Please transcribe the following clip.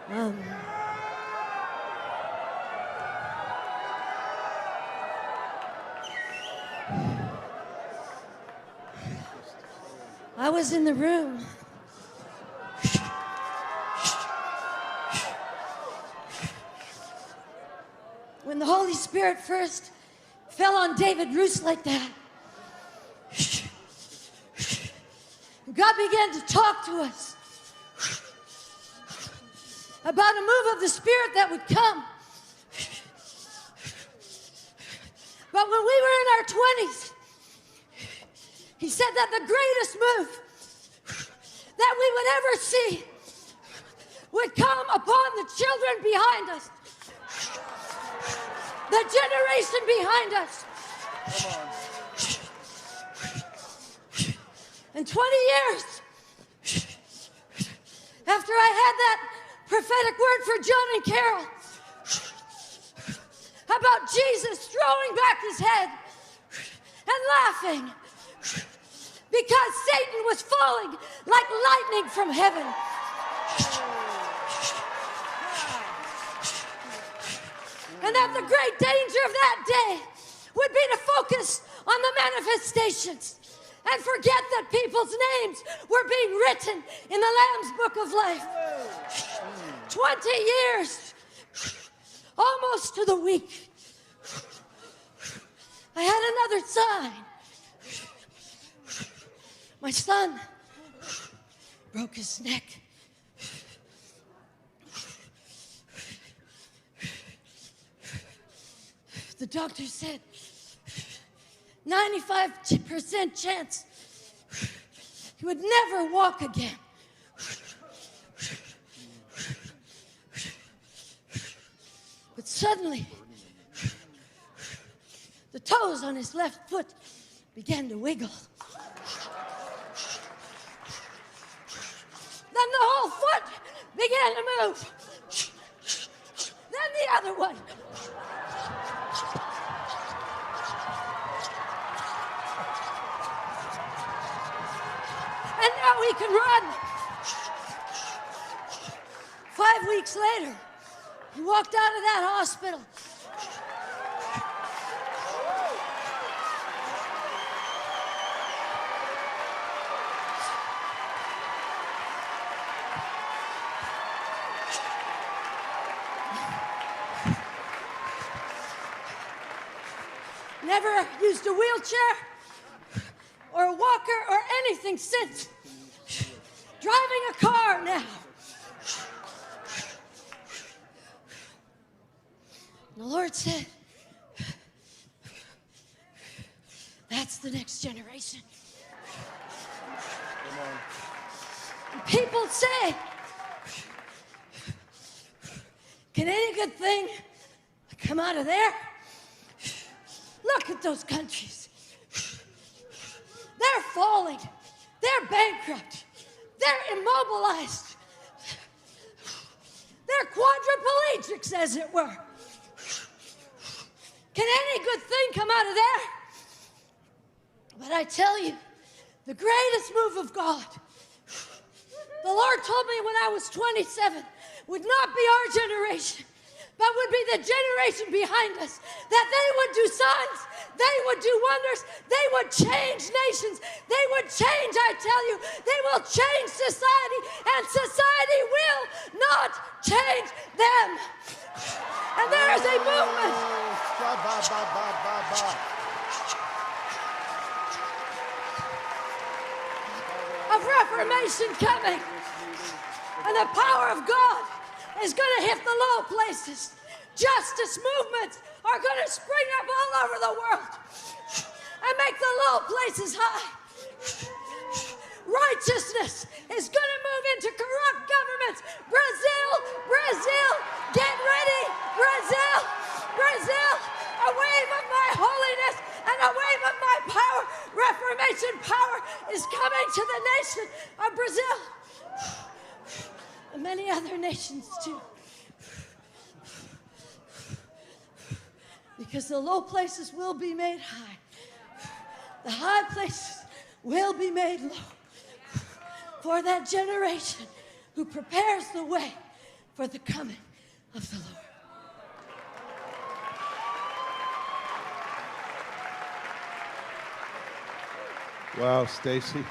I was in the room. When the Holy Spirit first fell on David Roos like that, God began to talk to us about a move of the Spirit that would come. But when we were in our 20s, He said that the greatest move that we would ever see would come upon the children behind us, the generation behind us. And 20 years after I had that prophetic word for John and Carol about Jesus throwing back his head and laughing because Satan was falling like lightning from heaven. And that the great danger of that day would be to focus on the manifestations and forget that people's names were being written in the Lamb's Book of Life. 20 years, almost to the week. I had another sign. My son broke his neck. The doctor said 95% chance he would never walk again. But suddenly, the toes on his left foot began to wiggle. Then the whole foot began to move. Then the other one. And now he can run. 5 weeks later, he walked out of that hospital. Never used a wheelchair or a walker or anything since. Driving a car now. And the Lord said, that's the next generation. And people say, can any good thing come out of there? Look at those countries. They're falling. They're bankrupt. They're immobilized. They're quadriplegics, as it were. Can any good thing come out of there? But I tell you, the greatest move of God, the Lord told me when I was 27, would not be our generation, but would be the generation behind us, that they would do signs, they would do wonders, they would change nations, they would change, I tell you, they will change society, and society will not change them. And there is a movement of reformation coming, and the power of God is going to hit the low places. Justice movements are going to spring up all over the world and make the low places high. Righteousness is going to move into corrupt governments. Brazil, Brazil, get ready. Brazil, Brazil, a wave of my holiness and a wave of my power. Reformation power is coming to the nation of Brazil. And many other nations too. Because the low places will be made high. The high places will be made low. For that generation who prepares the way for the coming of the Lord. Wow, Stacey.